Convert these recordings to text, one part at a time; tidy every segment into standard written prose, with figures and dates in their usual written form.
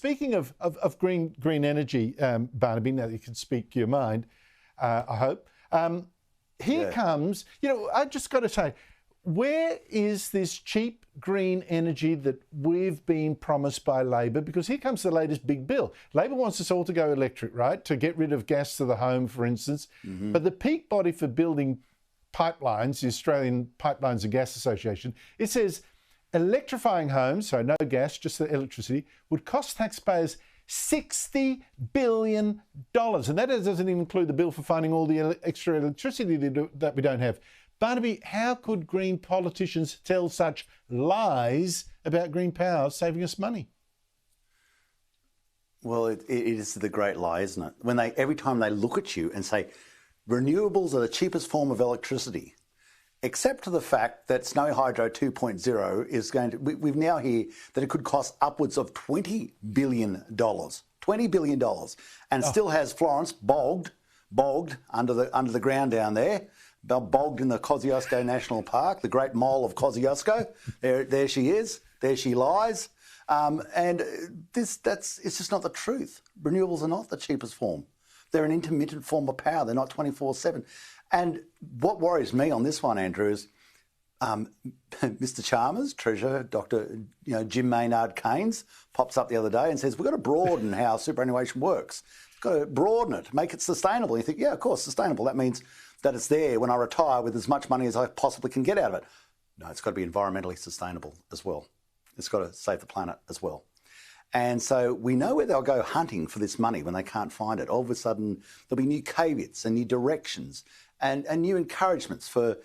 speaking of green energy, Barnaby, now that you can speak your mind, I hope. Here comes, I just got to say, where is this cheap green energy that we've been promised by Labor? Because here comes the latest big bill. Labor wants us all to go electric, right? To get rid of gas to the home, for instance. But the peak body for building pipelines, the Australian Pipelines and Gas Association, it says electrifying homes, so no gas, just the electricity, would cost taxpayers $60 billion. And that doesn't even include the bill for finding all the extra electricity that we don't have. Barnaby, how could Green politicians tell such lies about green power saving us money? Well, it is the great lie, isn't it? When every time they look at you and say, renewables are the cheapest form of electricity, except for the fact that Snowy Hydro 2.0 is going to, we've now heard that it could cost upwards of $20 billion. $20 billion. And still has Florence bogged under the ground down there. Bogged in the Kosciuszko National Park, the great mole of Kosciuszko. There she is. There she lies. And it's just not the truth. Renewables are not the cheapest form. They're an intermittent form of power. They're not 24/7. And what worries me on this one, Andrew, is Mr. Chalmers, Treasurer, Dr. Jim Maynard Keynes, pops up the other day and says, we've got to broaden how superannuation works. We've got to broaden it, make it sustainable. And you think, yeah, of course, sustainable. That means that it's there when I retire with as much money as I possibly can get out of it. No, it's got to be environmentally sustainable as well. It's got to save the planet as well. And so we know where they'll go hunting for this money when they can't find it. All of a sudden, there'll be new caveats and new directions and new encouragements for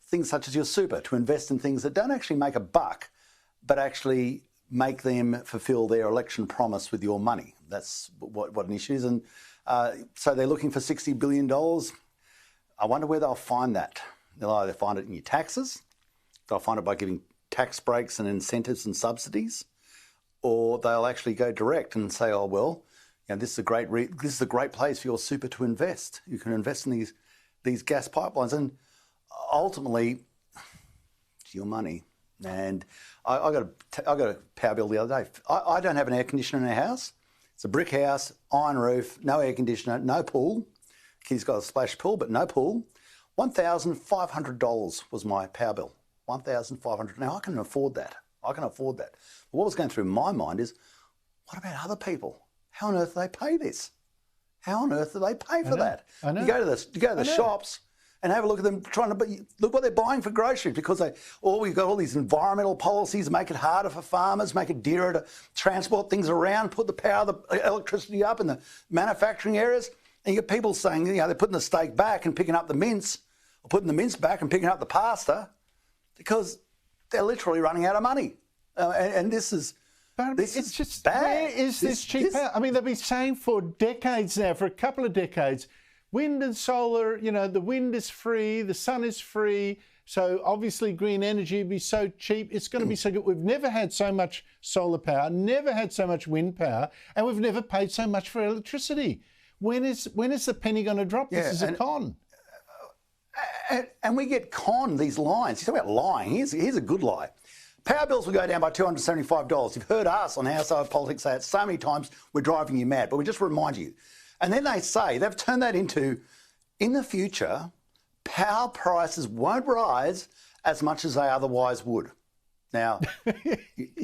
things such as your super to invest in things that don't actually make a buck, but actually make them fulfil their election promise with your money. That's what an issue is. And so they're looking for $60 billion. I wonder where they'll find that. They'll either find it in your taxes, they'll find it by giving tax breaks and incentives and subsidies, or they'll actually go direct and say, oh, well, this is a great place for your super to invest. You can invest in these gas pipelines. And ultimately, it's your money. And I got a power bill the other day. I don't have an air conditioner in our house. It's a brick house, iron roof, no air conditioner, no pool. Kids got a splash pool, but no pool. $1,500 was my power bill. $1,500. Now, I can afford that. But what was going through my mind is, what about other people? How on earth do they pay this? How on earth do they pay for that? I know. You go to the shops and have a look at them look what they're buying for groceries, because we've got all these environmental policies, make it harder for farmers, make it dearer to transport things around, put the power, the electricity up in the manufacturing areas. And you get people saying, they're putting the steak back and picking up the mince, or putting the mince back and picking up the pasta, because they're literally running out of money. And this is it's just bad. Where is this cheap power? I mean, they've been saying for decades now, for a couple of decades, wind and solar, the wind is free, the sun is free. So obviously green energy would be so cheap. It's going to be so good. We've never had so much solar power, never had so much wind power, and we've never paid so much for electricity. When is the penny going to drop? This is a con. And we get conned, these lines. You talk about lying. Here's a good lie. Power bills will go down by $275. You've heard us on Household Politics say it so many times, we're driving you mad. But we just remind you. And then they say, they've turned that into, in the future, power prices won't rise as much as they otherwise would. Now,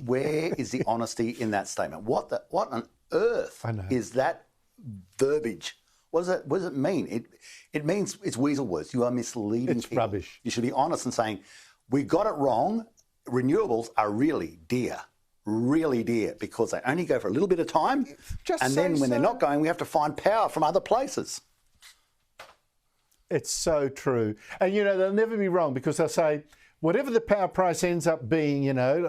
where is the honesty in that statement? What on earth is that verbiage? What does it mean? It means it's weasel words. You are misleading people. It's rubbish. You should be honest and saying, we got it wrong. Renewables are really dear, because they only go for a little bit of time. And then when they're not going, we have to find power from other places. It's so true. And, they'll never be wrong, because they'll say, whatever the power price ends up being,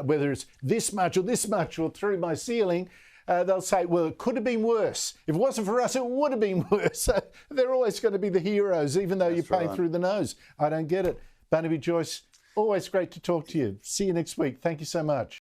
whether it's this much or through my ceiling, they'll say, well, it could have been worse. If it wasn't for us, it would have been worse. So they're always going to be the heroes, even though you're paying through the nose. I don't get it. Barnaby Joyce, always great to talk to you. See you next week. Thank you so much.